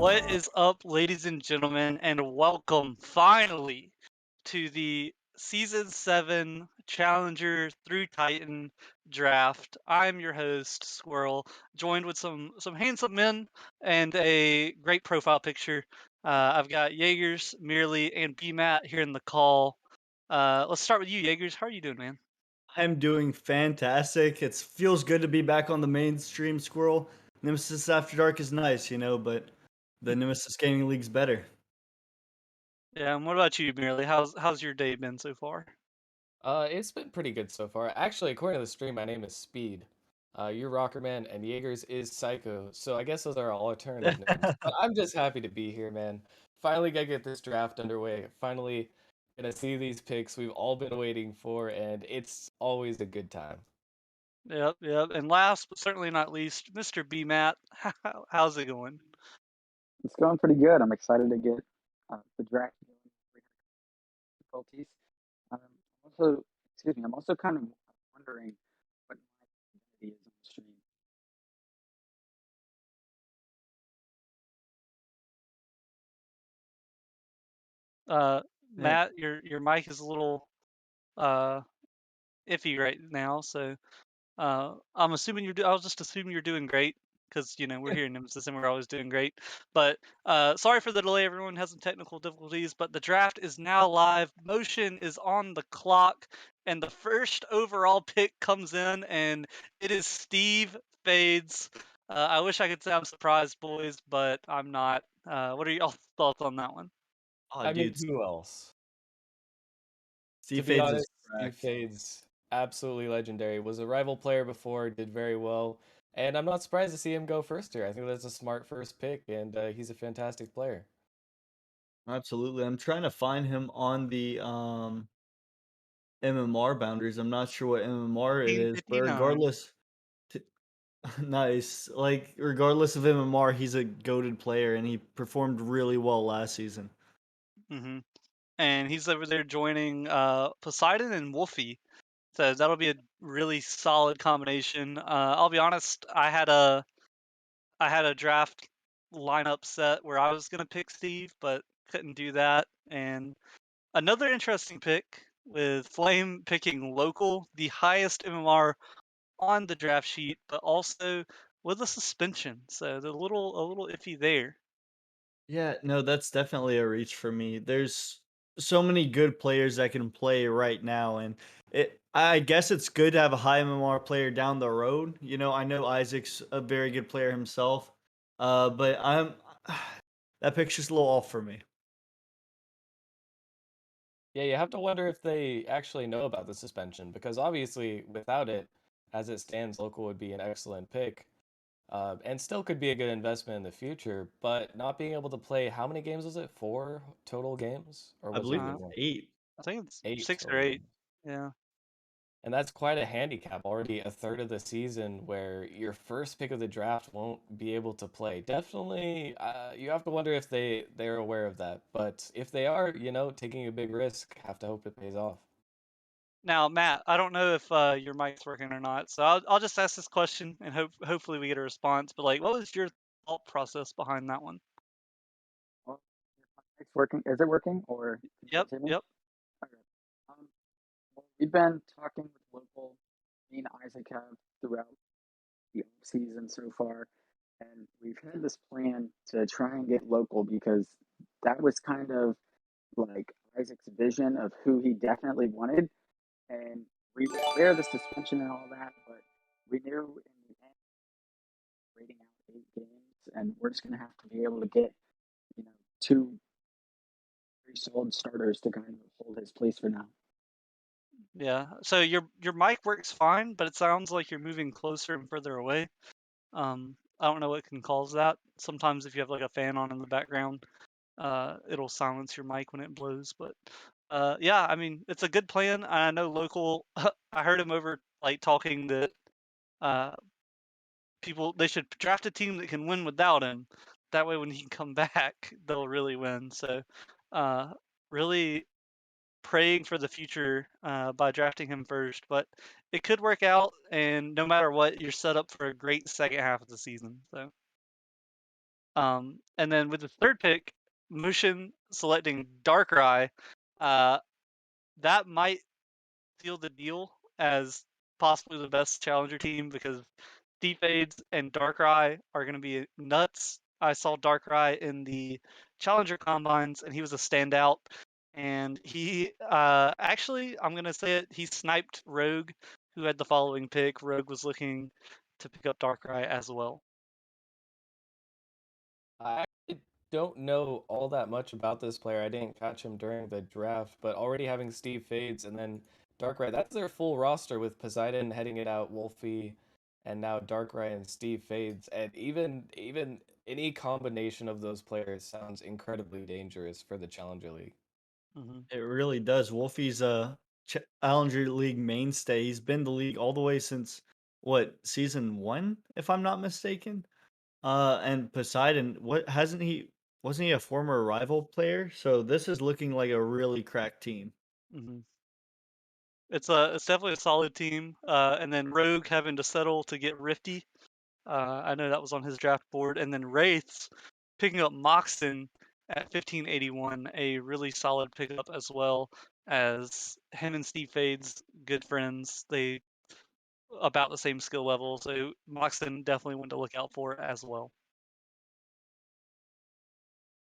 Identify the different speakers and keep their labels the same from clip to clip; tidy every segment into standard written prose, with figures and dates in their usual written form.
Speaker 1: What is up, ladies and gentlemen, and welcome finally to the Season 7 Challenger through Titan draft. I'm your host, Squirrel, joined with some handsome men and a great profile picture. I've got Jaegers, Merely, and BMAT here in the call. Let's start with you, Jaegers. How are you doing, man?
Speaker 2: I'm doing fantastic. It feels good to be back on the mainstream, Squirrel. Nemesis After Dark is nice, but the Nemesis Gaming League's better.
Speaker 1: Yeah, and what about you, Merely? How's your day been so far?
Speaker 3: It's been pretty good so far. Actually, according to the stream, my name is Speed. You're Rockerman, and Jaegers is Psycho. So I guess those are all alternative names. But I'm just happy to be here, man. Finally gonna get this draft underway. Finally gonna see these picks we've all been waiting for, and it's always a good time.
Speaker 1: Yep, yep. And last but certainly not least, Mr. B Matt, how's it going?
Speaker 4: It's going pretty good. I'm excited to get the draft going with difficulties. Also, excuse me, I'm also kind of wondering what my identity is on the stream.
Speaker 1: Uh,
Speaker 2: Yeah,
Speaker 1: Matt, your mic is a little uh iffy right now, so I'm assuming I'll just assume you're doing great because we're here in Nemesis and we're always doing great. But sorry for the delay. Everyone has some technical difficulties, but the draft is now live. Motion is on the clock, and the first overall pick comes in, and it is Steve Fades. I wish I could say I'm surprised, boys, but I'm not. What are y'all thoughts on that one?
Speaker 2: oh,
Speaker 3: I mean,
Speaker 2: dude,
Speaker 3: who else? To
Speaker 2: Steve
Speaker 3: be
Speaker 2: Fades is
Speaker 3: honest, Steve
Speaker 2: correct.
Speaker 3: Fades, absolutely legendary. Was a rival player before, did very well, and I'm not surprised to see him go first here. I think that's a smart first pick, and he's a fantastic player.
Speaker 2: Absolutely. I'm trying to find him on the MMR boundaries. I'm not sure what MMR it is, but
Speaker 1: 1959.
Speaker 2: t- nice. Like regardless of MMR, he's a goaded player and he performed really well last season.
Speaker 1: Hmm. And he's over there joining Poseidon and Wolfie. So that'll be a really solid combination. I'll be honest, I had a draft lineup set where I was gonna pick Steve, but couldn't do that. And another interesting pick with Flame picking local, the highest MMR on the draft sheet, but also with a suspension. So they're a little iffy there.
Speaker 2: Yeah, no, that's definitely a reach for me. There's so many good players that can play right now, and I guess it's good to have a high MMR player down the road. I know Isaac's a very good player himself, but that pick's just a little off for me.
Speaker 3: Yeah, you have to wonder if they actually know about the suspension because obviously, without it, as it stands, local would be an excellent pick, and still could be a good investment in the future. But not being able to play, how many games was it? Four total games, or
Speaker 2: I
Speaker 3: was it
Speaker 2: believe
Speaker 3: even
Speaker 1: Uh,
Speaker 2: it's
Speaker 3: more?
Speaker 2: 8.
Speaker 1: I think it's
Speaker 3: Eight
Speaker 1: 6 or 8.
Speaker 3: total.
Speaker 1: Yeah.
Speaker 3: And that's quite a handicap. Already a third of the season where your first pick of the draft won't be able to play. Definitely, you have to wonder if they're aware of that. But if they are, taking a big risk, have to hope it pays off.
Speaker 1: Now, Matt, I don't know if your mic's working or not, so I'll just ask this question and hopefully we get a response. But like, what was your thought process behind that one?
Speaker 4: Well, it's working. Is it working, or can you
Speaker 1: Yep,
Speaker 4: guys hear me?
Speaker 1: yep.
Speaker 4: Okay. Um, well, we've been talking with local. Me and Isaac have throughout the off season so far, and we've had this plan to try and get local because that was kind of like Isaac's vision of who he definitely wanted. And we were aware of the suspension and all that, but we knew in the end, rating out 8 games, and we're just going to have to be able to get, two pretty solid starters to kind of hold his place for now.
Speaker 1: Yeah. So your mic works fine, but it sounds like you're moving closer and further away. I don't know what can cause that. Sometimes if you have like a fan on in the background, it'll silence your mic when it blows. But yeah, I mean, it's a good plan. I know local. I heard him over like talking that uh, people they should draft a team that can win without him. That way, when he can come back, they'll really win. So, uh, really praying for the future by drafting him first, but it could work out. And no matter what, you're set up for a great second half of the season. So, And then with the third pick, Mushin selecting Darkrai, uh, that might seal the deal as possibly the best challenger team because Fades and Darkrai are going to be nuts. I saw Darkrai in the Challenger Combines, and he was a standout. And he actually, I'm going to say it, he sniped Rogue, who had the following pick. Rogue was looking to pick up Darkrai as well.
Speaker 3: I actually don't know all that much about this player. I didn't catch him during the draft, but already having Steve Fades and then Darkrai, that's their full roster with Poseidon heading it out, Wolfie, and now Darkrai and Steve Fades. And even any combination of those players sounds incredibly dangerous for the Challenger League.
Speaker 1: Mm-hmm.
Speaker 2: It really does. Wolfie's a Challenger League mainstay. He's been in the league all the way since what, season 1, if I'm not mistaken. And Poseidon, what hasn't he wasn't he a former rival player? So this is looking like a really cracked team.
Speaker 1: Mm-hmm. It's definitely a solid team. And then Rogue having to settle to get Rifty. I know that was on his draft board. And then Wraiths picking up Moxton at 1581, a really solid pickup as well as him and Steve Fades, good friends. They about the same skill level, so Moxton definitely one to look out for as well.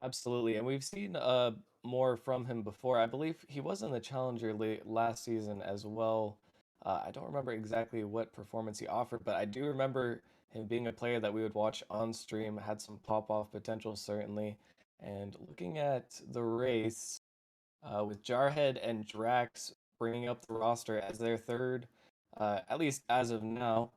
Speaker 3: Absolutely, and we've seen more from him before. I believe he was in the Challenger League last season as well. I don't remember exactly what performance he offered, but I do remember him being a player that we would watch on stream. Had some pop-off potential certainly. And looking at the race with Jarhead and Drax bringing up the roster as their third, at least as of now,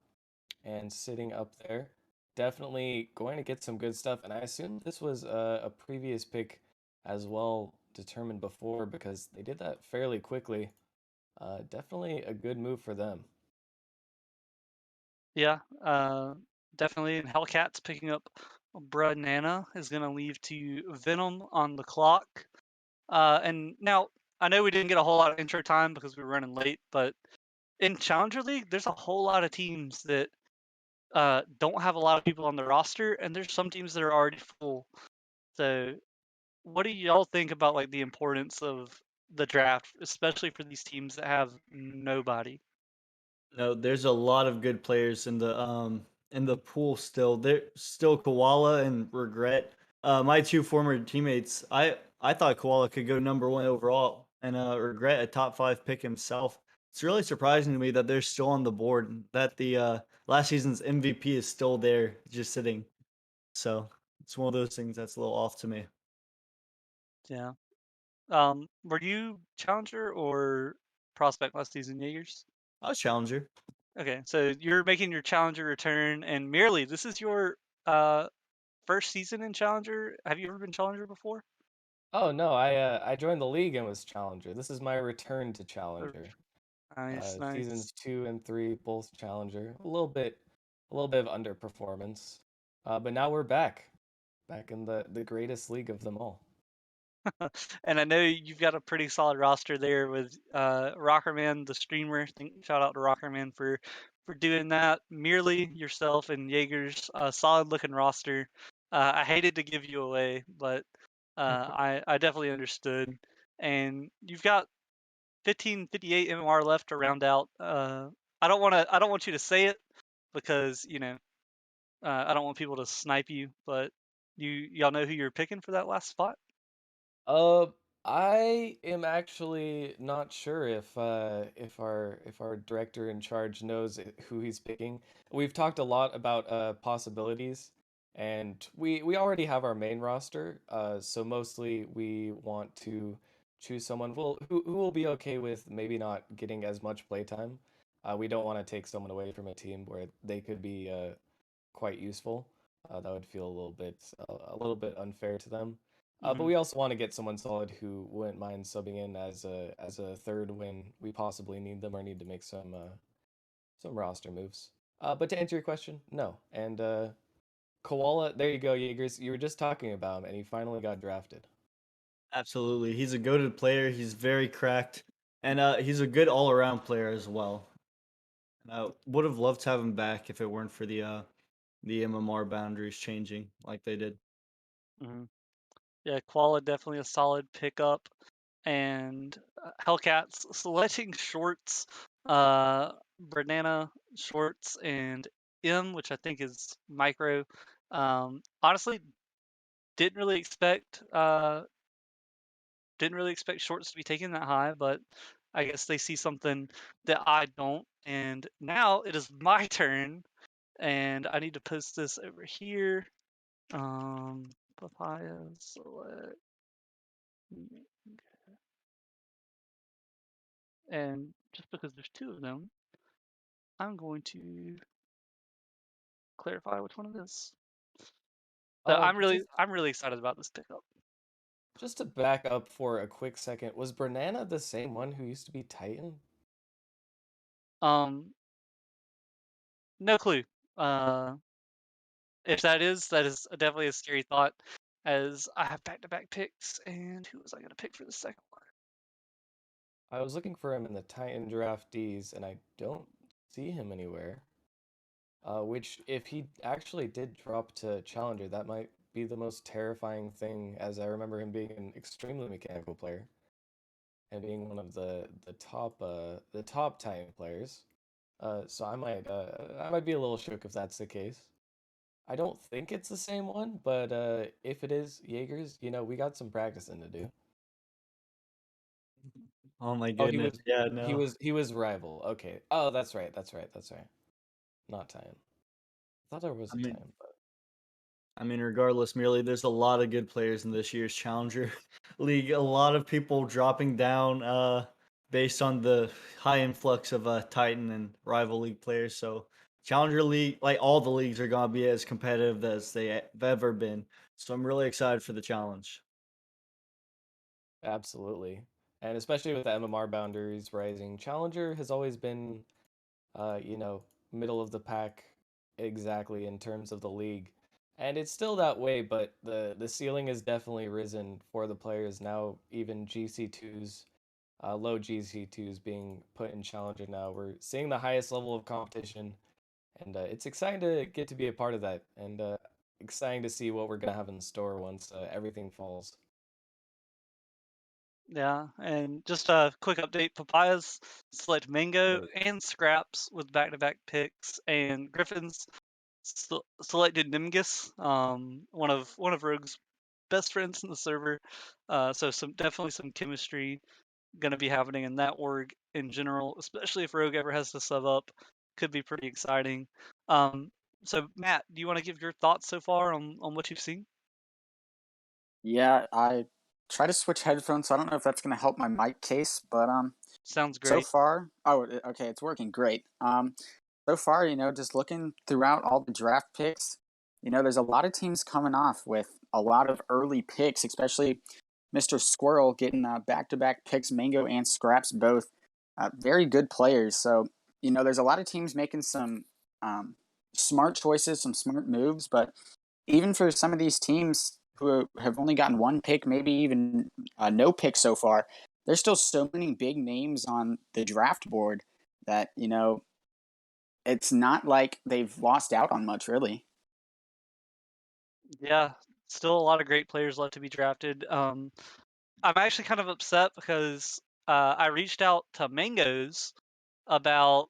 Speaker 3: and sitting up there. Definitely going to get some good stuff. And I assume this was a previous pick as well, determined before, because they did that fairly quickly. Definitely a good move for them.
Speaker 1: Yeah, definitely. And Hellcat's picking up Nana is going to leave to Venom on the clock. And now I know we didn't get a whole lot of intro time because we were running late, but in Challenger League, there's a whole lot of teams that don't have a lot of people on the roster, and there's some teams that are already full. So, what do y'all think about like the importance of the draft, especially for these teams that have nobody?
Speaker 2: No, there's a lot of good players in the pool still. There still Koala and Regret. My two former teammates, I thought Koala could go number 1 overall, and Regret a top 5 pick himself. It's really surprising to me that they're still on the board, and that the last season's MVP is still there, just sitting. So it's one of those things that's a little off to me.
Speaker 1: Yeah. Were you Challenger or Prospect last season, Jaegers?
Speaker 2: I was Challenger.
Speaker 1: Okay, so you're making your Challenger return, and merely this is your uh first season in Challenger. Have you ever been Challenger before?
Speaker 3: Oh no, I joined the league and was Challenger. This is my return to
Speaker 1: Or-
Speaker 3: Challenger.
Speaker 1: Nice,
Speaker 3: Seasons
Speaker 1: nice.
Speaker 3: 2 and 3 both Challenger. A little bit of underperformance. But now we're back in the greatest league of them all.
Speaker 1: And I know you've got a pretty solid roster there with Rockerman, the streamer. Shout out to Rockerman for doing that. Merely yourself and Jaeger's solid looking roster. I hated to give you away, but I definitely understood. And you've got 1558 MMR left to round out. I don't want you to say it because I don't want people to snipe you. But y'all know who you're picking for that last spot.
Speaker 3: Uh, I am actually not sure if our director in charge knows who he's picking. We've talked a lot about possibilities, and we already have our main roster. So mostly we want to choose someone who will be okay with maybe not getting as much playtime. We don't want to take someone away from a team where they could be quite useful. That would feel a little bit unfair to them. But
Speaker 1: Hmm.
Speaker 3: we also want to get someone solid who wouldn't mind subbing in as a third when we possibly need them or need to make some roster moves. But to answer your question, no. And Koala, there you go, Jaegers. You were just talking about him, and he finally got drafted.
Speaker 2: Absolutely. He's a goated player. He's very cracked. And he's a good all around player as well. And I would have loved to have him back if it weren't for the MMR boundaries changing like they did.
Speaker 1: Mhm. Yeah, Koala definitely a solid pickup, and Hellcats selecting shorts, banana shorts, and which I think is micro. Honestly, didn't really expect uh, didn't really expect shorts to be taken that high, but I guess they see something that I don't. And now it is my turn, and I need to post this over here. Papaya select. And just because there's two of them, I'm going to clarify which one it is. So
Speaker 3: Uh, just
Speaker 1: I'm really excited about this pickup.
Speaker 3: just to back up for a quick second, was Banana the same one who used to be Titan?
Speaker 1: Um, no clue. Uh, if that is definitely a scary thought, as I have back-to-back picks, and who was I going to pick for the second one?
Speaker 3: I was looking for him in the Titan draftees, and I don't see him anywhere. Which, if he actually did drop to Challenger, that might be the most terrifying thing, as I remember him being an extremely mechanical player and being one of the top Titan players. So I might be a little shook if that's the case. I don't think it's the same one, but if it is Jaegers, we got some practicing to do.
Speaker 2: Oh my
Speaker 3: Oh,
Speaker 2: goodness. Yeah, no.
Speaker 3: he was rival. Okay. Oh, that's right. That's right. That's right. Not Titan. I thought there was
Speaker 2: I
Speaker 3: a
Speaker 2: mean,
Speaker 3: Titan, but
Speaker 2: regardless, merely there's a lot of good players in this year's Challenger League. A lot of people dropping down based on the high influx of Titan and rival league players. So Challenger League, like all the leagues, are gonna be as competitive as they've ever been. So I'm really excited for the challenge.
Speaker 3: absolutely. And especially with the MMR boundaries rising, Challenger has always been, uh, you know, middle of the pack exactly in terms of the league. And it's still that way, but the ceiling has definitely risen for the players now. Even GC2s, low GC2s being put in Challenger now. We're seeing the highest level of competition, and it's exciting to get to be a part of that, and exciting to see what we're gonna have in store once everything falls.
Speaker 1: Yeah, and just a quick update: Papayas select Mango
Speaker 3: Right.
Speaker 1: and Scraps with back-to-back picks, and Griffins selected Nimgus, one of Rogue's best friends in the server. So definitely some chemistry gonna be happening in that org in general, especially if Rogue ever has to sub up. Could be pretty exciting. Um, so Matt, do you want to give your thoughts so far on what you've seen?
Speaker 4: Yeah, I try to switch headphones, so I don't know if that's gonna help my mic case, but
Speaker 1: Sounds
Speaker 4: so
Speaker 1: great.
Speaker 4: far, okay, it's working great. So far, just looking throughout all the draft picks, there's a lot of teams coming off with a lot of early picks, especially Mr. Squirrel getting back-to-back picks, Mango and Scraps, both very good players. So, there's a lot of teams making some smart choices, some smart moves, but even for some of these teams who have only gotten one pick, maybe even no pick so far, there's still so many big names on the draft board that, it's not like they've lost out on much, really.
Speaker 1: Yeah, still a lot of great players left to be drafted. I'm actually kind of upset because I reached out to Mangoes about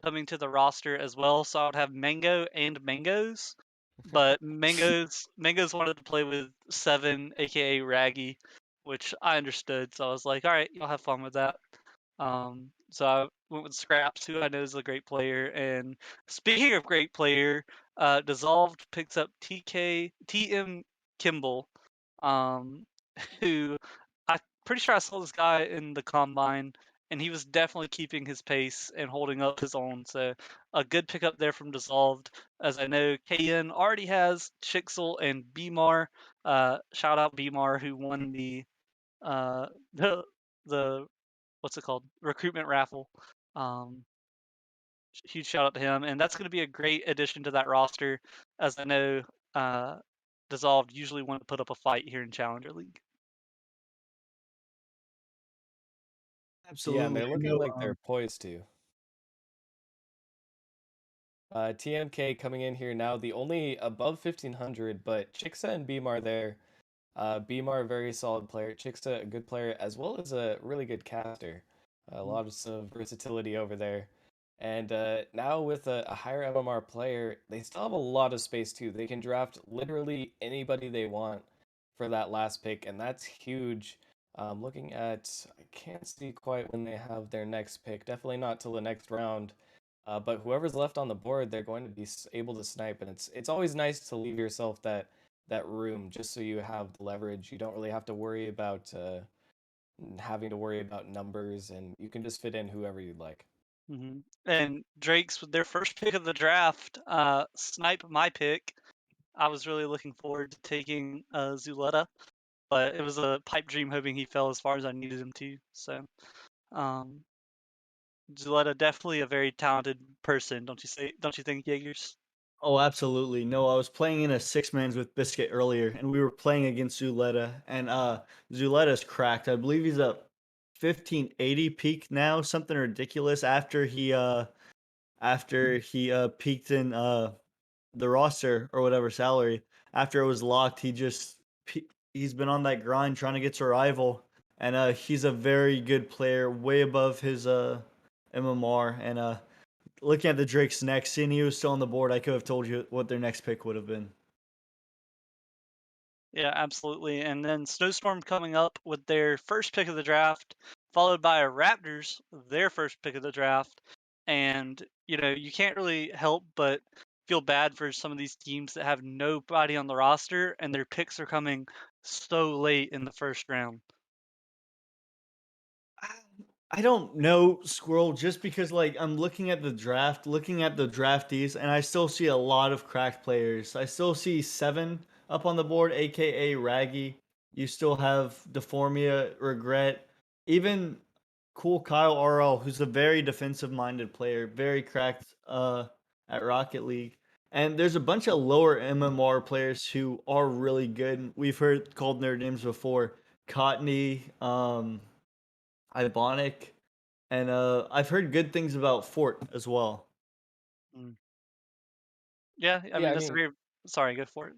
Speaker 1: coming to the roster as well, so I would have Mango and Mangoes. But Mangoes wanted to play with Seven, aka Raggy, which I understood. So I was like, all right, you'll have fun with that. So I went with Scraps, who I know is a great player. And speaking of great player, Dissolved picks up TM Kimball, um, who I'm pretty sure I saw this guy in the combine, and he was definitely keeping his pace and holding up his own. So a good pickup there from Dissolved, as I know KN already has Chixel and Bmar. Shout out Bmar, who won uh, the the what's it called, recruitment raffle. Um, Huge shout out to him, and that's going to be a great addition to that roster, as I know uh, Dissolved usually want to put up a fight here in Challenger League.
Speaker 3: Yeah, and
Speaker 2: Absolutely.
Speaker 3: they're
Speaker 2: I
Speaker 3: looking
Speaker 2: know.
Speaker 3: like they're poised to. TMK coming in here now, the only above 1500, but Chixa and Beamar there. Beamar, very solid player. Chixa, a good player, as well as a really good caster. A lot of versatility over there. And now with a higher MMR player, they still have a lot of space too. They can draft literally anybody they want for that last pick, and that's huge. Looking at, I can't see quite when they have their next pick. Definitely not till the next round. But whoever's left on the board, they're going to be able to snipe, and it's always nice to leave yourself that room just so you have the leverage. You don't really have to worry about having to worry about numbers, and you can just fit in whoever you'd like.
Speaker 1: And Drake's with their first pick of the draft, snipe my pick. I was really looking forward to taking Zuleta, but it was a pipe dream hoping he fell as far as I needed him to. So, um, Zuleta definitely a very talented person, don't you say? Don't you think, Jaegers?
Speaker 2: Oh, absolutely. No, I was playing in a six-mans with Biscuit earlier, and we were playing against Zuleta, and Zuleta's cracked. I believe he's a 1580 peak now, something ridiculous after he peaked in the roster or whatever salary. After it was locked, he's been on that grind trying to get to rival, and he's a very good player, way above his MMR, and looking at the Drake's next, seeing he was still on the board, I could have told you what their next pick would have been.
Speaker 1: Yeah, absolutely. And then Snowstorm coming up with their first pick of the draft, followed by Raptors, their first pick of the draft. And, you can't really help but feel bad for some of these teams that have nobody on the roster and their picks are coming so late in the first round.
Speaker 2: I don't know, Squirrel, just because like I'm looking at the draftees, and I still see a lot of cracked players. I still see seven up on the board, aka Raggy. You still have Deformia, Regret, even Cool Kyle RL, who's a very defensive minded player, very cracked at Rocket League. And there's a bunch of lower MMR players who are really good. We've heard called their names before. Cottony, Ibonic, and I've heard good things about Fort as well.
Speaker 1: Mm. Yeah, I
Speaker 3: Yeah,
Speaker 1: mean,
Speaker 3: I
Speaker 1: that's a
Speaker 3: mean,
Speaker 1: very. Sorry, go for it.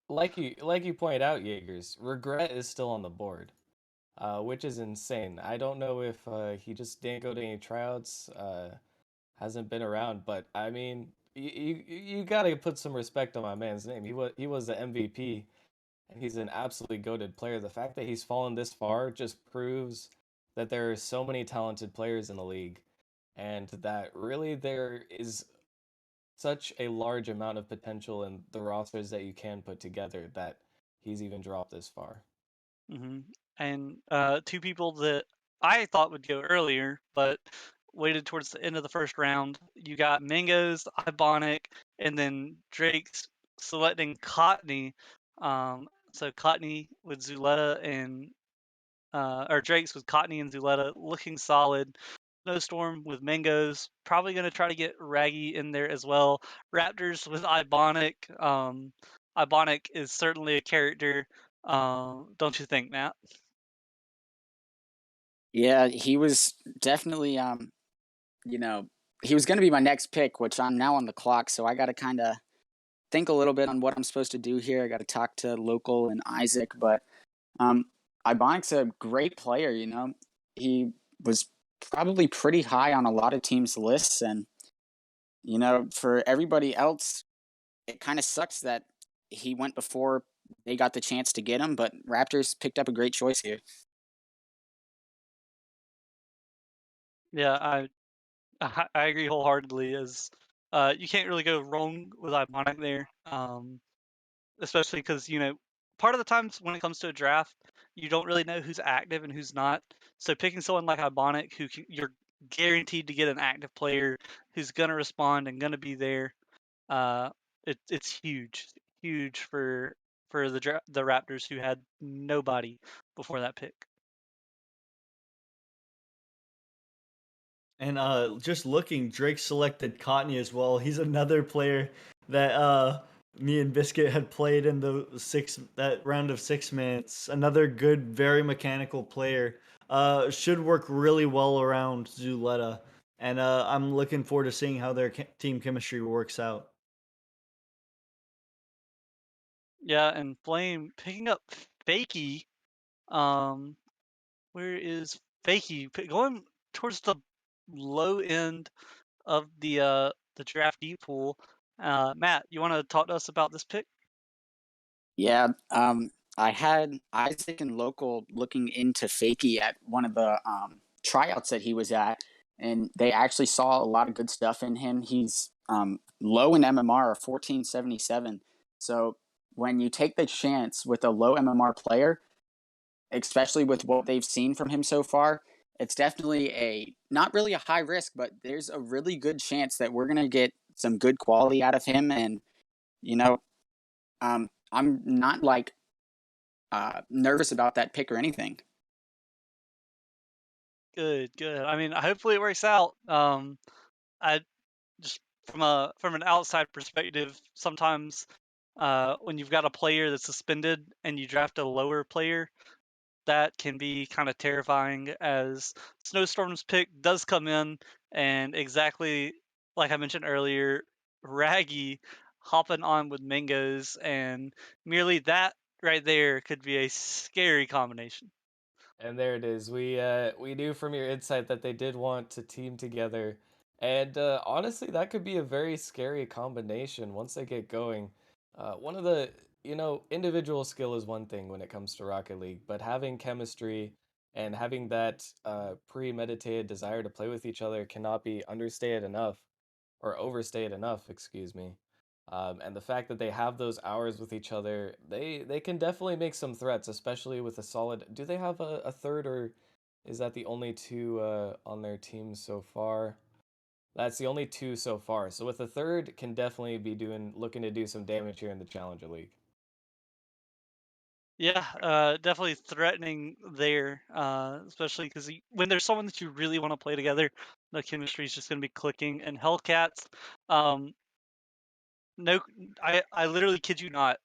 Speaker 3: like you pointed out, Jaegers, Regret is still on the board, which is insane. I don't know if he just didn't go to any tryouts, hasn't been around, but I mean, you gotta put some respect on my man's name. He was the MVP, and he's an absolutely goated player. The fact that he's fallen this far just proves that there are so many talented players in the league, and that really there is such a large amount of potential in the rosters that you can put together that he's even dropped this far.
Speaker 1: And two people that I thought would go earlier, but waited towards the end of the first round. You got Mango's, Ibonic, and then Drake's selecting Cottony. So Cottony with Zuleta and or Drake's with Cottony and Zuleta looking solid. Snowstorm with Mangoes, probably going to try to get Raggy in there as well. Raptors with Ibonic. Ibonic is certainly a character, don't you think, Matt?
Speaker 4: Yeah, he was definitely you know, he was going to be my next pick, which I'm now on the clock, so I got to kind of think a little bit on what I'm supposed to do here. I got to talk to Local and Isaac, but um, Ibonic's a great player. He was probably pretty high on a lot of teams' lists, and for everybody else, it kind of sucks that he went before they got the chance to get him. But Raptors picked up a great choice here.
Speaker 1: Yeah, I agree wholeheartedly. As you can't really go wrong with Ibonic there, especially because part of the times when it comes to a draft, you don't really know who's active and who's not. So picking someone like Ibonic, you're guaranteed to get an active player who's gonna respond and gonna be there. Uh, it's huge, huge for the Raptors who had nobody before that pick.
Speaker 2: And just looking, Drake selected Cotney as well. He's another player that me and Biscuit had played in that round of six minutes. Another good, very mechanical player. Should work really well around Zuleta. and I'm looking forward to seeing how their team chemistry works out.
Speaker 1: Yeah, and Flame picking up Fakey. Um, where is Fakey? Going towards the low end of the draftee pool. Matt, you want to talk to us about this pick?
Speaker 4: Yeah, I had Isaac and Local looking into Fakey at one of the tryouts that he was at, and they actually saw a lot of good stuff in him. He's low in MMR, 1477. So when you take the chance with a low MMR player, especially with what they've seen from him so far, it's definitely a not really a high risk, but there's a really good chance that we're gonna get some good quality out of him. And you know, I'm not like nervous about that pick or anything.
Speaker 1: Good, good. I mean, hopefully it works out. I just from an outside perspective, sometimes when you've got a player that's suspended and you draft a lower player, that can be kind of terrifying as Snowstorm's pick does come in, and exactly like I mentioned earlier, Raggy hopping on with Mangoes, and merely that right there could be a scary combination.
Speaker 3: And there it is. We knew from your insight that they did want to team together, and honestly, that could be a very scary combination once they get going. One of the individual skill is one thing when it comes to Rocket League, but having chemistry and having that premeditated desire to play with each other cannot be understated enough, or overstated enough, excuse me. And the fact that they have those hours with each other, they can definitely make some threats, especially with a solid. Do they have a third, or is that the only two on their team so far? That's the only two so far. So with a third, can definitely be looking to do some damage here in the Challenger League.
Speaker 1: Yeah, definitely threatening there, especially because when there's someone that you really want to play together, the chemistry is just going to be clicking. And Hellcats, um, no, I literally kid you not.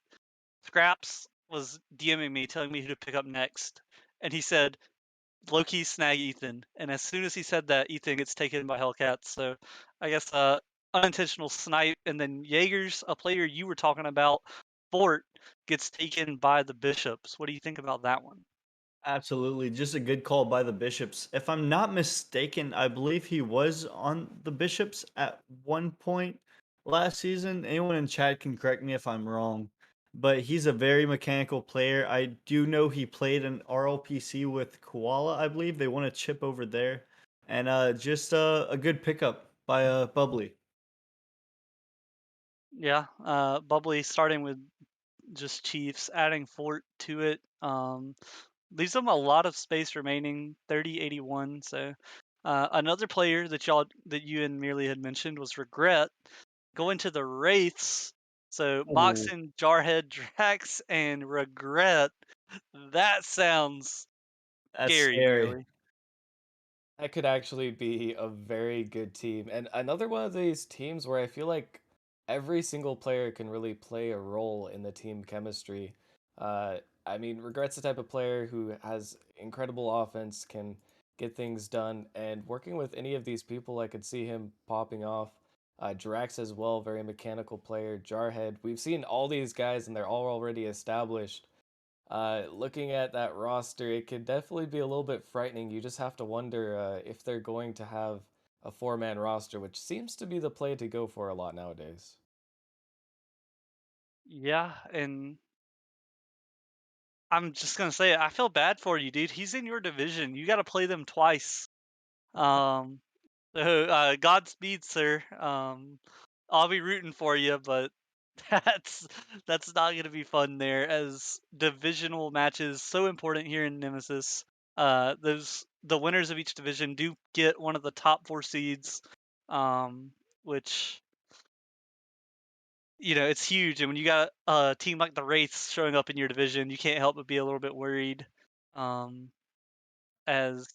Speaker 1: Scraps was DMing me, telling me who to pick up next, and he said, "Low-key snag Ethan." And as soon as he said that, Ethan gets taken by Hellcats. So I guess unintentional snipe, and then Jaeger's a player you were talking about. Fort gets taken by the Bishops. What do you think about that one?
Speaker 2: Absolutely, just a good call by the Bishops. If I'm not mistaken, I believe he was on the Bishops at one point last season. Anyone in chat can correct me if I'm wrong, but he's a very mechanical player. I do know he played an RLPC with Koala, I believe. They won a chip over there, and just a good pickup by Bubbly.
Speaker 1: Yeah, Bubbly starting with just Chiefs, adding Fort to it. Leaves them a lot of space remaining, 30-81. So another player that you and Merely had mentioned was Regret going to the Wraiths. So
Speaker 2: Ooh,
Speaker 1: boxing Jarhead, Drax, and Regret. That sounds
Speaker 2: that's
Speaker 1: scary,
Speaker 2: scary.
Speaker 1: Merely.
Speaker 3: That could actually be a very good team. And another one of these teams where I feel like every single player can really play a role in the team chemistry. I mean, Regret's the type of player who has incredible offense, can get things done, and working with any of these people, I could see him popping off. Drax as well, very mechanical player. Jarhead, we've seen all these guys, and they're all already established. Looking at that roster, it could definitely be a little bit frightening. You just have to wonder if they're going to have a four-man roster, which seems to be the play to go for a lot nowadays.
Speaker 1: Yeah, and I'm just gonna say it. I feel bad for you, dude. He's in your division. You got to play them twice. Um, so, Godspeed, sir. I'll be rooting for you, but that's that's not gonna be fun there. As divisional matches so important here in Nemesis. Those the winners of each division do get one of the top four seeds, which it's huge. And when you got a team like the Wraiths showing up in your division, you can't help but be a little bit worried. Um, as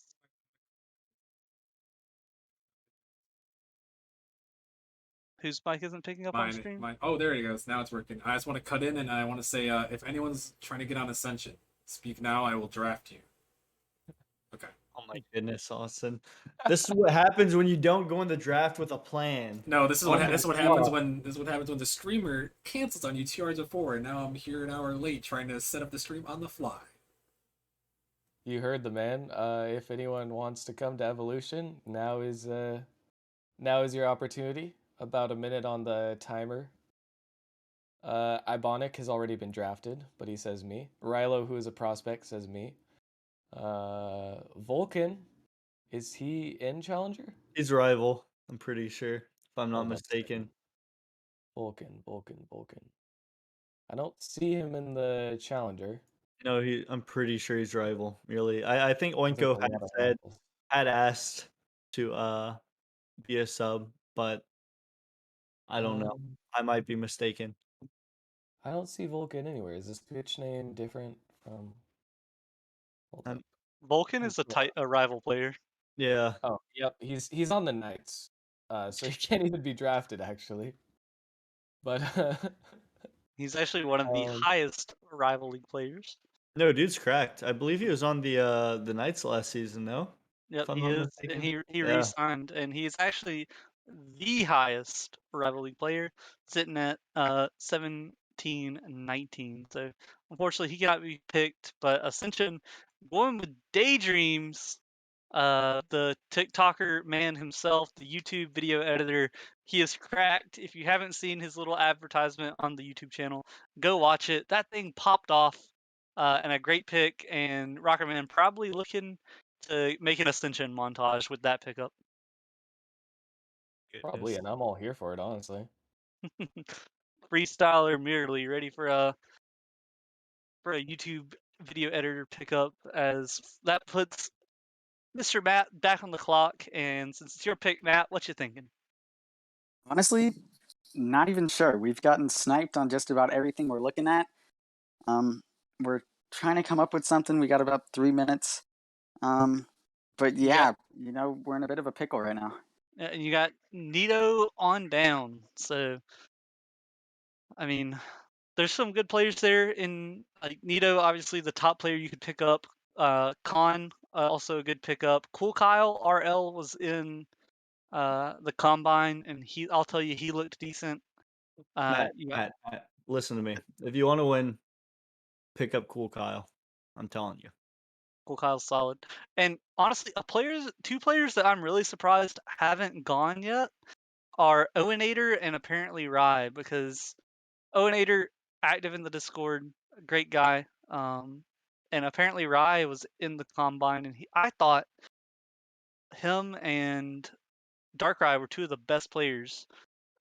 Speaker 1: whose mic isn't picking up on
Speaker 5: Mine,
Speaker 1: stream?
Speaker 5: mine. Oh, there he goes. Now it's working. I just want to cut in and I want to say, if anyone's trying to get on Ascension, speak now. I will draft you. Okay.
Speaker 2: Oh my goodness, Austin. This is what happens when you don't go in the draft with a plan.
Speaker 5: No,
Speaker 3: Oh my
Speaker 5: this is what happens
Speaker 3: god.
Speaker 5: when the streamer cancels on you 2 hours before, and now I'm here an hour late trying to set up the stream on the fly.
Speaker 3: You heard the man. If anyone wants to come to Evolution, now is your opportunity. About a minute on the timer. Ibonic has already been drafted, but he says me. Rilo, who is a prospect, says me. Vulcan, is he in Challenger?
Speaker 2: He's rival, I'm pretty sure, if I'm
Speaker 3: Oh,
Speaker 2: not
Speaker 3: that's right.
Speaker 2: mistaken.
Speaker 3: Vulcan. I don't see him in the Challenger.
Speaker 2: No, I'm pretty sure he's rival. Really, I think
Speaker 3: There's a
Speaker 2: Oinko
Speaker 3: lot of
Speaker 2: said
Speaker 3: rivals.
Speaker 2: had asked to be a sub, but I don't know.
Speaker 3: Um,
Speaker 2: I might be mistaken.
Speaker 3: I don't see Vulcan anywhere. Is this Twitch name different from? Hold up.
Speaker 1: Vulcan is a rival player.
Speaker 2: Yeah.
Speaker 3: Oh, yep. He's on the Knights, so he can't even be drafted actually. But
Speaker 1: He's actually one of the
Speaker 3: um,
Speaker 1: highest rival league players.
Speaker 2: No, dude's cracked. I believe he was on the Knights last season, no?
Speaker 1: Yep,
Speaker 2: If I'm
Speaker 1: he
Speaker 2: not
Speaker 1: is, and
Speaker 2: mistaken.
Speaker 1: he
Speaker 2: Yeah.
Speaker 1: re-signed, and he's actually the highest rival league player, sitting at 17-19. So unfortunately, he cannot be picked. But Ascension going with Daydreams, the TikToker man himself, the YouTube video editor. He is cracked. If you haven't seen his little advertisement on the YouTube channel, go watch it. That thing popped off, and a great pick. And Rockerman probably looking to make an Ascension montage with that pickup.
Speaker 3: probably,
Speaker 2: Goodness.
Speaker 3: and I'm all here for it, honestly.
Speaker 1: Freestyler merely ready for a YouTube video editor pickup, as that puts Mr. Matt back on the clock. And since it's your pick, Matt, what you thinking?
Speaker 4: Honestly, not even sure. We've gotten sniped on just about everything we're looking at. We're trying to come up with something. We got about 3 minutes. But
Speaker 1: You got
Speaker 4: yeah, we're in a bit of a pickle right now.
Speaker 1: you got Nito on down. So I mean, there's some good players there in like Nito, obviously the top player you could pick up. Khan, also a good pickup. Cool Kyle RL was in the combine, and I'll tell you, he looked decent.
Speaker 2: Matt,
Speaker 1: You got
Speaker 2: Matt, listen to me. If you want to win, pick up Cool Kyle. I'm telling you.
Speaker 1: Cool Kyle's solid. And honestly, two players that I'm really surprised haven't gone yet are Owenator and apparently Rye, because Owenator active in the Discord, great guy. And apparently Rye was in the combine, and I thought him and Darkrai were two of the best players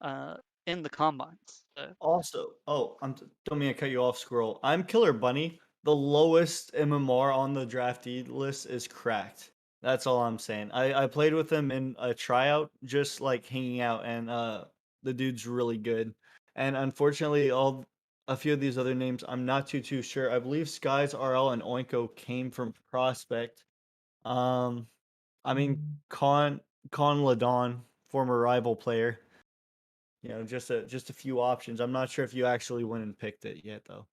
Speaker 1: uh, in the combines. So,
Speaker 2: Also, don't mean to cut you off, Squirrel. I'm Killer Bunny. The lowest MMR on the draftee list is cracked. That's all I'm saying. I played with him in a tryout, just like hanging out, and the dude's really good. And unfortunately, a few of these other names, I'm not too sure. I believe Skies RL and Oinko came from Prospect. Um, I mean Con Ladon, former rival player. Just a few options. I'm not sure if you actually went and picked it yet, though.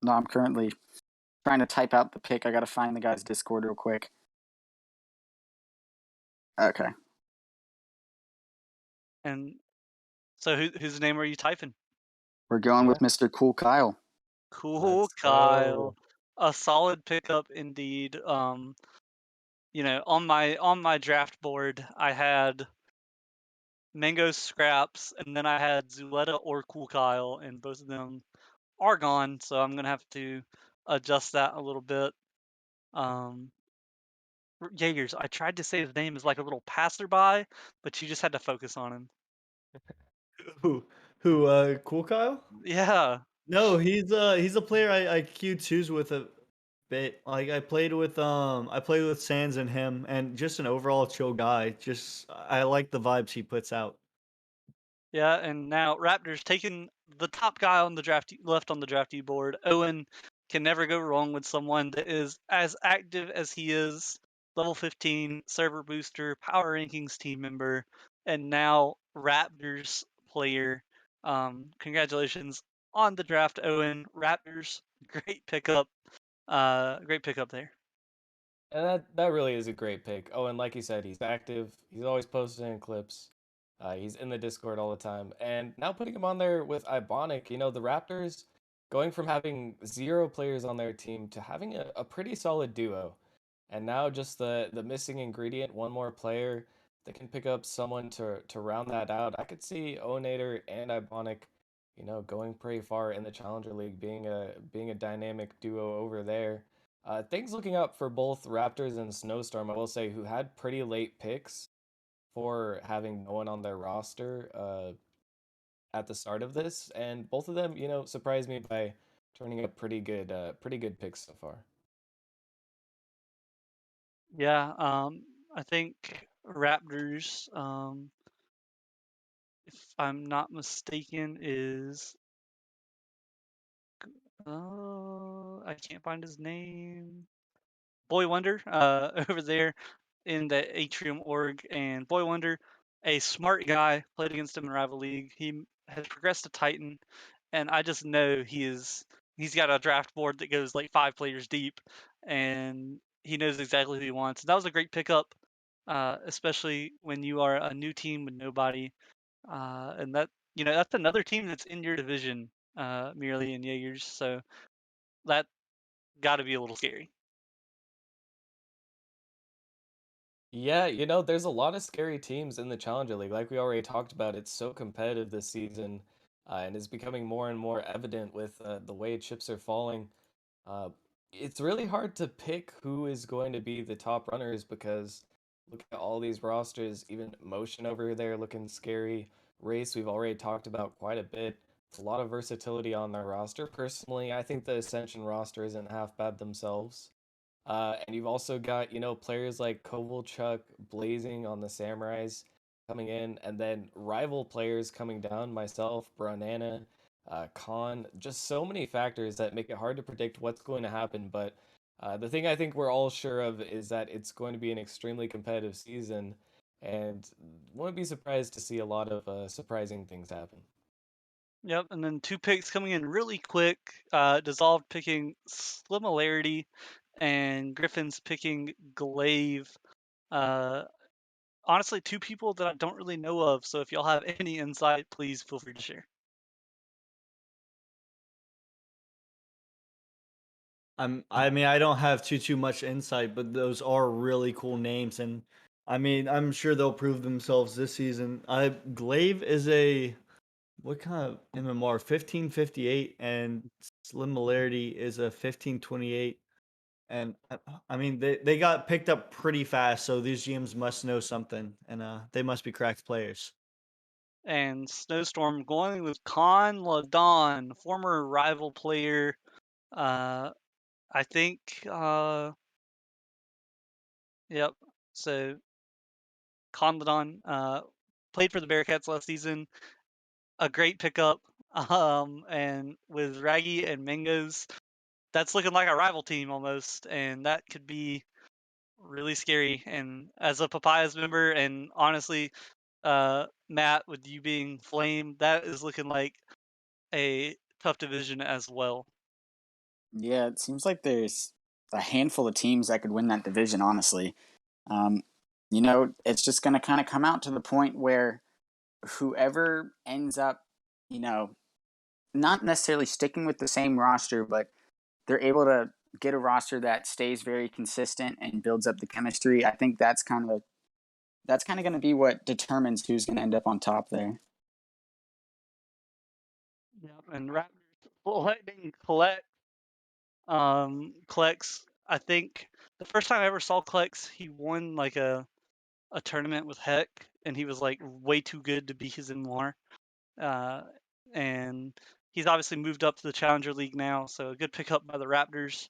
Speaker 4: No, I'm currently trying to type out the pick. I got to find the guy's Discord real quick. Okay.
Speaker 1: and so whose name are you typing?
Speaker 4: We're going
Speaker 3: Yeah.
Speaker 4: with Mr. Cool Kyle.
Speaker 1: Cool
Speaker 3: Let's
Speaker 1: Kyle,
Speaker 3: go.
Speaker 1: a solid pickup indeed. On my draft board, I had Mango Scraps, and then I had Zuletta or Cool Kyle, and both of them are gone. So I'm gonna have to adjust that a little bit. Um, Jaegers, I tried to say his name as like a little passerby, but you just had to focus on him.
Speaker 2: Who? Cool Kyle?
Speaker 1: Yeah,
Speaker 2: No, he's a player I Q2s with a bit. Like I played with Sans and him, and just an overall chill guy. Just I like the vibes he puts out.
Speaker 1: yeah, and now Raptors taking the top guy on the left on the draftee board. Owen can never go wrong with someone that is as active as he is. Level 15 server booster, power rankings team member, and now Raptors player. Congratulations on the draft, Owen. Raptors, great pickup. Great pickup there.
Speaker 3: And that really is a great pick. Oh, and like you said, he's active. He's always posting clips. He's in the Discord all the time. And now putting him on there with Ibonic, the Raptors going from having 0 players on their team to having a pretty solid duo. And now just the missing ingredient, one more player that can pick up someone to round that out. I could see Onator and Ibonic, going pretty far in the Challenger League, being a dynamic duo over there. Things looking up for both Raptors and Snowstorm, I will say, who had pretty late picks for having no one on their roster at the start of this, and both of them, surprised me by turning up pretty good picks so far.
Speaker 1: Yeah, I think Raptors, if I'm not mistaken, is I can't find his name. Boy Wonder, over there in the Atrium org, and Boy Wonder, a smart guy, played against him in rival league. He has progressed to Titan, and I just know he's got a draft board that goes like 5 players deep, and he knows exactly who he wants. That was a great pickup, especially when you are a new team with nobody, and that's another team that's in your division, merely in Jaegers. So that got to be a little scary.
Speaker 3: Yeah, there's a lot of scary teams in the Challenger League. Like we already talked about, it's so competitive this season, and is becoming more and more evident with the way chips are falling. Uh, it's really hard to pick who is going to be the top runners because look at all these rosters, even Motion over there looking scary. Race, we've already talked about quite a bit. It's a lot of versatility on their roster. Personally, I think the Ascension roster isn't half bad themselves. And you've also got, players like Kovalchuk blazing on the Samurais coming in, and then rival players coming down, myself, Branana, Khan, just so many factors that make it hard to predict what's going to happen. But the thing I think we're all sure of is that it's going to be an extremely competitive season, and won't be surprised to see a lot of surprising things happen.
Speaker 1: Yep, and then 2 picks coming in really quick. Dissolved picking Similarity, and Griffin's picking Glaive. Uh, Honestly, 2 people that I don't really know of. So if y'all have any insight, please feel free to share.
Speaker 2: I mean, I don't have too much insight, but those are really cool names, and I mean, I'm sure they'll prove themselves this season. I Glaive is a what kind of MMR? 1558, and Similarity is a 1528. And I mean, they got picked up pretty fast, so these GMs must know something, and they must be cracked players.
Speaker 1: And Snowstorm going with Con Ladon, former rival player. Uh, I think. Yep. So Con Ladon played for the Bearcats last season. A great pickup. And with Raggy and Mangoes, that's looking like a rival team almost, and that could be really scary. And as a Papayas member, and honestly, Matt, with you being Flame, that is looking like a tough division as well.
Speaker 4: Yeah, it seems like there's a handful of teams that could win that division, honestly. Um, it's just going to kind of come out to the point where whoever ends up, you know, not necessarily sticking with the same roster, but they're able to get a roster that stays very consistent and builds up the chemistry. I think that's kind of going to be what determines who's going to end up on top there.
Speaker 1: Yeah, and Raptors letting Klex. I think the first time I ever saw Klex, he won like a tournament with Heck, and he was like way too good to be his MR. Uh, and he's obviously moved up to the Challenger League now, so a good pickup by the Raptors,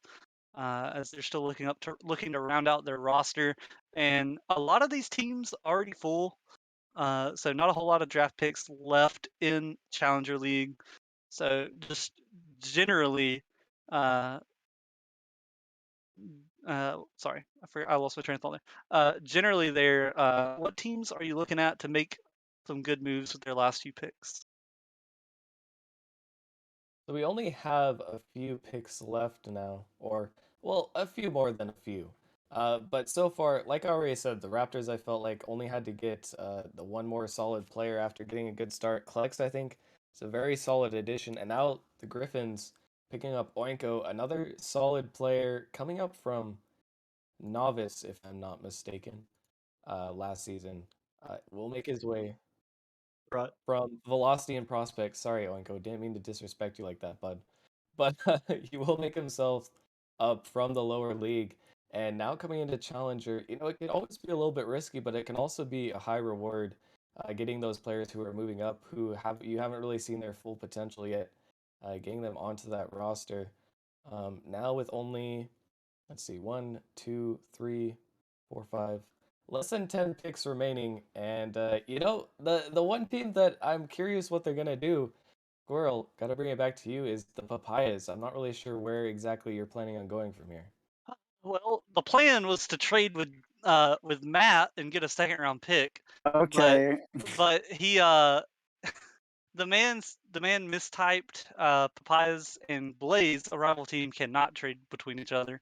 Speaker 1: as they're still looking to round out their roster. And a lot of these teams already full, so not a whole lot of draft picks left in Challenger League. So just generally, uh, sorry, I lost my train of thought there. Generally, there, what teams are you looking at to make some good moves with their last few picks?
Speaker 3: So we only have a few picks left now, or well, a few more than a few. But so far, like I already said, the Raptors I felt like only had to get the one more solid player after getting a good start. Klex, I think, is a very solid addition, and now the Griffins picking up Oinko, another solid player coming up from novice, if I'm not mistaken, last season. Will make his way
Speaker 2: Right.
Speaker 3: from Velocity and Prospect. Sorry, Oinko, didn't mean to disrespect you like that, bud. But he will make himself up from the lower league. And now coming into Challenger, it can always be a little bit risky, but it can also be a high reward getting those players who are moving up who you haven't really seen their full potential yet, getting them onto that roster. Now with only, let's see, one, two, three, four, five, less than 10 picks remaining. And the one team that I'm curious what they're gonna do, Squirrel, gotta bring it back to you, is the Papayas. I'm not really sure where exactly you're planning on going from here.
Speaker 1: Well, the plan was to trade with Matt and get a second round pick, but
Speaker 4: Okay.
Speaker 1: but he the man mistyped Papayas and Blaze, a rival team, cannot trade between each other.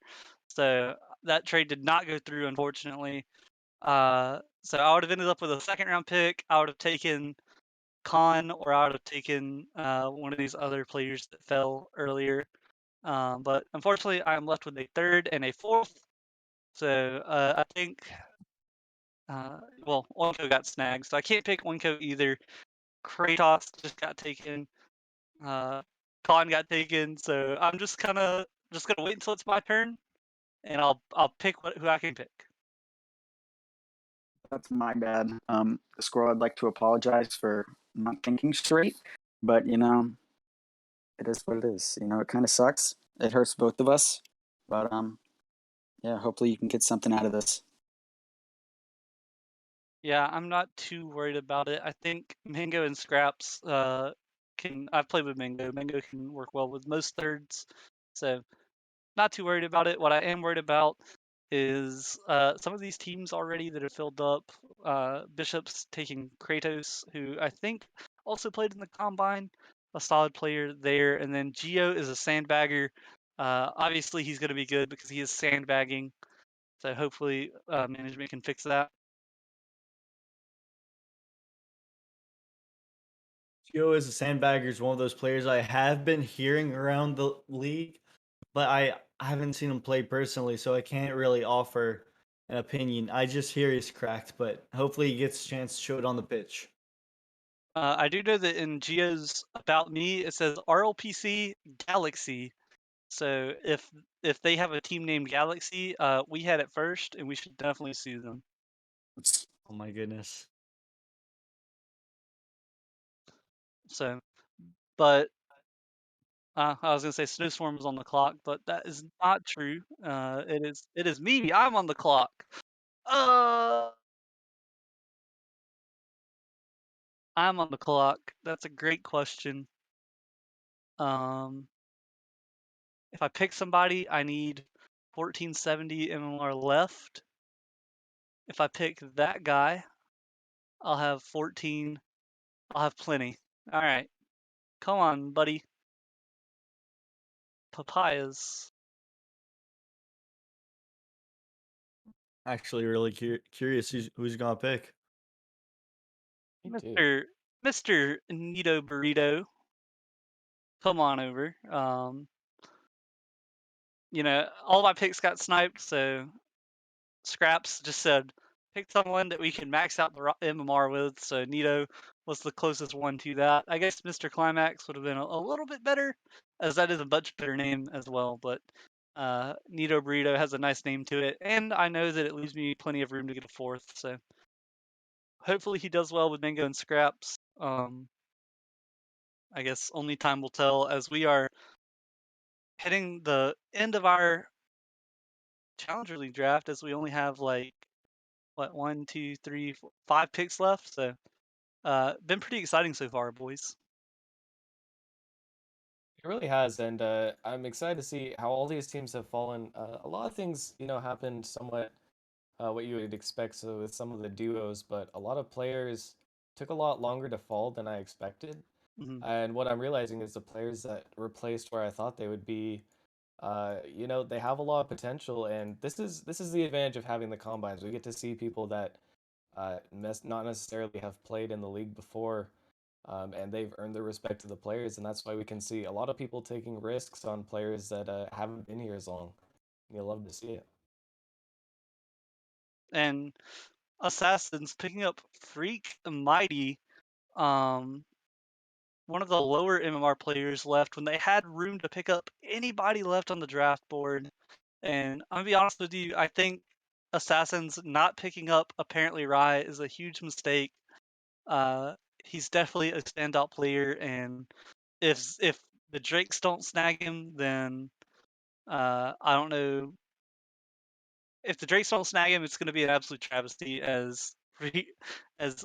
Speaker 1: So that trade did not go through, unfortunately. So I would have ended up with a second round pick. I would have taken Khan, or I would have taken one of these other players that fell earlier. But unfortunately, I'm left with a third and a fourth. So I think, well, Oinko got snagged, so I can't pick Oinko either. Kratos just got taken. Uh, Khan got taken, so I'm just gonna wait until it's my turn, and I'll pick who I can pick.
Speaker 4: That's my bad. Squirrel, I'd like to apologize for not thinking straight, but it is what it is. It kind of sucks. It hurts both of us, but yeah. Hopefully, you can get something out of this.
Speaker 1: Yeah, I'm not too worried about it. I think Mango and Scraps can. I've played with Mango. Mango can work well with most thirds, so not too worried about it. What I am worried about is some of these teams already that are filled up. Bishop's taking Kratos, who I think also played in the Combine, a solid player there. And then Geo is a sandbagger. Obviously, he's going to be good because he is sandbagging. So hopefully, management can fix that.
Speaker 2: Gio as a sandbagger is one of those players I have been hearing around the league, but I haven't seen him play personally, so I can't really offer an opinion. I just hear he's cracked, but hopefully he gets a chance to show it on the pitch.
Speaker 1: I do know that in Geo's About Me, it says RLPC Galaxy. So if they have a team named Galaxy, we had it first, and we should definitely sue them.
Speaker 2: Oh my goodness.
Speaker 1: So, but I was gonna say Snowstorm was on the clock, but that is not true. It is me. I'm on the clock. Uh, I'm on the clock. That's a great question. Um, if I pick somebody, I need 1470 MMR left. If I pick that guy, I'll have 14. I'll have plenty. All right, come on, buddy. Papayas.
Speaker 2: Actually, really curious who's gonna pick.
Speaker 3: Me too.
Speaker 1: Mr. Nito Burrito, come on over. All my picks got sniped, so Scraps just said pick someone that we can max out the MMR with. So Nito was the closest one to that. I guess Mr. Climax would have been a little bit better, as that is a much better name as well. But Nito Burrito has a nice name to it, and I know that it leaves me plenty of room to get a fourth. So hopefully he does well with Mango and Scraps. I guess only time will tell, as we are hitting the end of our Challenger League draft, as we only have like what, one, two, three, four, 5 picks left. So been pretty exciting so far, boys.
Speaker 3: It really has, and I'm excited to see how all these teams have fallen. A lot of things, happened somewhat what you would expect so with some of the duos, but a lot of players took a lot longer to fall than I expected.
Speaker 1: Hmm.
Speaker 3: And what I'm realizing is the players that replaced where I thought they would be They have a lot of potential, and this is the advantage of having the combines. We get to see people that not necessarily have played in the league before, and they've earned the respect of the players, and that's why we can see a lot of people taking risks on players that haven't been here as long. You love to see it.
Speaker 1: And Assassins picking up Freak Mighty, um, one of the lower MMR players left when they had room to pick up anybody left on the draft board. And I'm gonna be honest with you, I think Assassins not picking up apparently Rye is a huge mistake. Uh, he's definitely a standout player, and if the Drakes don't snag him, then I don't know. If the Drakes don't snag him, it's going to be an absolute travesty. As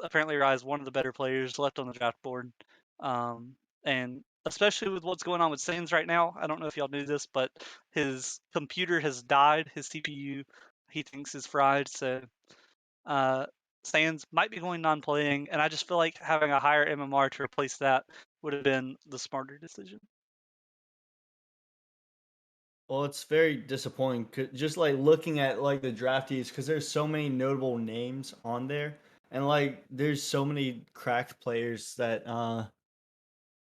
Speaker 1: apparently Rye is one of the better players left on the draft board, and especially with what's going on with Sands right now. I don't know if y'all knew this, but his computer has died. His CPU, he thinks, is fried. So uh, Sands might be going non-playing, and I just feel like having a higher MMR to replace that would have been the smarter decision.
Speaker 2: Well, it's very disappointing. Just like looking at like the draftees, because there's so many notable names on there, and like there's so many cracked players that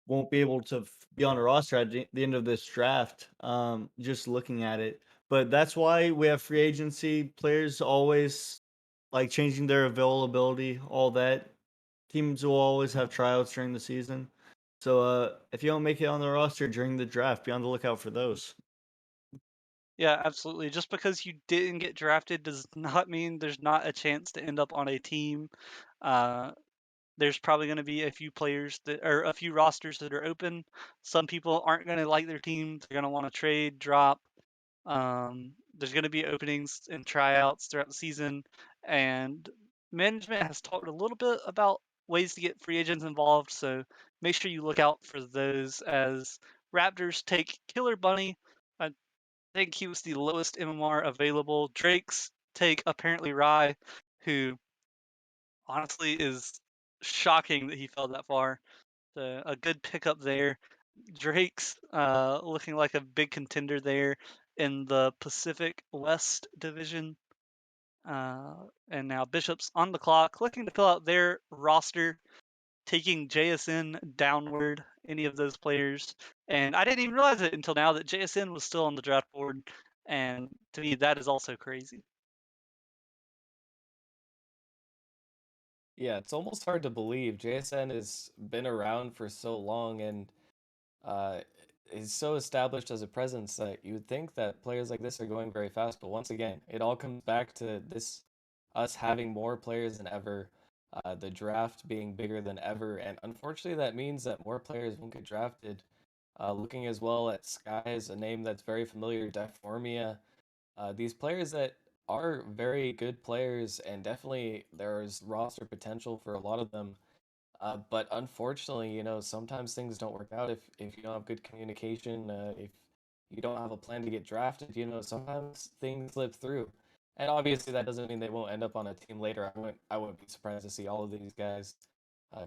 Speaker 2: won't be able to be on a roster at the end of this draft. Just looking at it, but that's why we have free agency. Players always like changing their availability, all that. Teams will always have tryouts during the season. So if you don't make it on the roster during the draft, be on the lookout for those.
Speaker 1: Yeah, absolutely. Just because you didn't get drafted does not mean there's not a chance to end up on a team. Uh, there's probably going to be a few players that or a few rosters that are open. Some people aren't going to like their team. They're going to want to trade, drop. There's going to be openings and tryouts throughout the season, and management has talked a little bit about ways to get free agents involved. So make sure you look out for those as Raptors take Killer Bunny. I think he was the lowest MMR available. Drake's take apparently Rye, who honestly is shocking that he fell that far. So a good pickup there. Drake's looking like a big contender there in the Pacific West Division. And now Bishop's on the clock, looking to fill out their roster, taking JSN downward, any of those players. And I didn't even realize it until now that JSN was still on the draft board. And to me, that is also crazy.
Speaker 3: Yeah, it's almost hard to believe. JSN has been around for so long and uh, is so established as a presence that you would think that players like this are going very fast. But once again, it all comes back to this us having more players than ever, the draft being bigger than ever, and unfortunately, that means that more players won't get drafted. Looking as well at Skies, a name that's very familiar, Deformia, these players that are very good players, and definitely there's roster potential for a lot of them. But unfortunately, sometimes things don't work out if you don't have good communication, if you don't have a plan to get drafted, sometimes things slip through. And obviously that doesn't mean they won't end up on a team later. I wouldn't be surprised to see all of these guys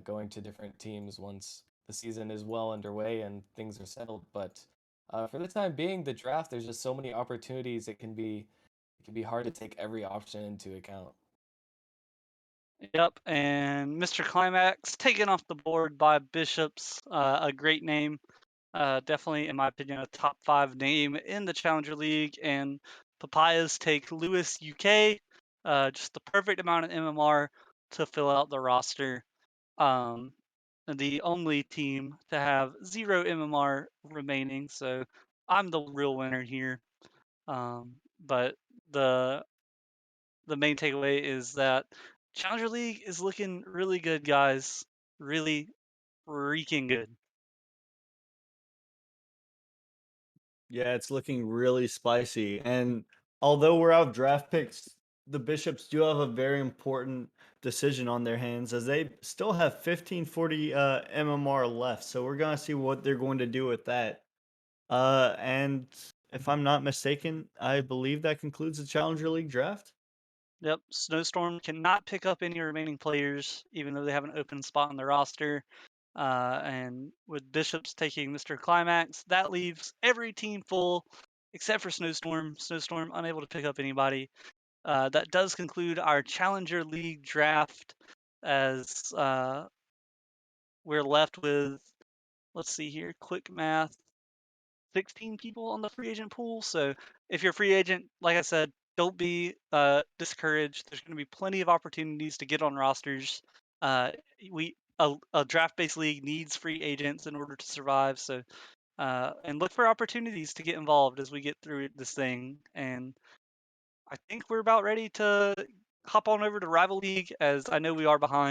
Speaker 3: going to different teams once the season is well underway and things are settled. But for the time being, the draft, there's just so many opportunities. It can be hard to take every option into account.
Speaker 1: Yep, and Mr. Climax taken off the board by Bishops, a great name. Definitely, in my opinion, a top 5 name in the Challenger League. And Papayas take Lewis UK, just the perfect amount of MMR to fill out the roster. Um, the only team to have 0 MMR remaining, so I'm the real winner here. But the the main takeaway is that Challenger League is looking really good, guys. Really freaking good.
Speaker 2: Yeah, it's looking really spicy. And although we're out of draft picks, the Bishops do have a very important decision on their hands as they still have 1540 MMR left. So we're going to see what they're going to do with that. And if I'm not mistaken, I believe that concludes the Challenger League draft.
Speaker 1: Yep, Snowstorm cannot pick up any remaining players, even though they have an open spot on the roster. And with Bishops taking Mr. Climax, that leaves every team full except for Snowstorm. Snowstorm unable to pick up anybody. That does conclude our Challenger League draft, as we're left with, let's see here, quick math, 16 people on the free agent pool. So if you're a free agent, like I said, don't be discouraged. There's going to be plenty of opportunities to get on rosters. A draft-based league needs free agents in order to survive. So and look for opportunities to get involved as we get through this thing. And I think we're about ready to hop on over to Rival League, as I know we are behind.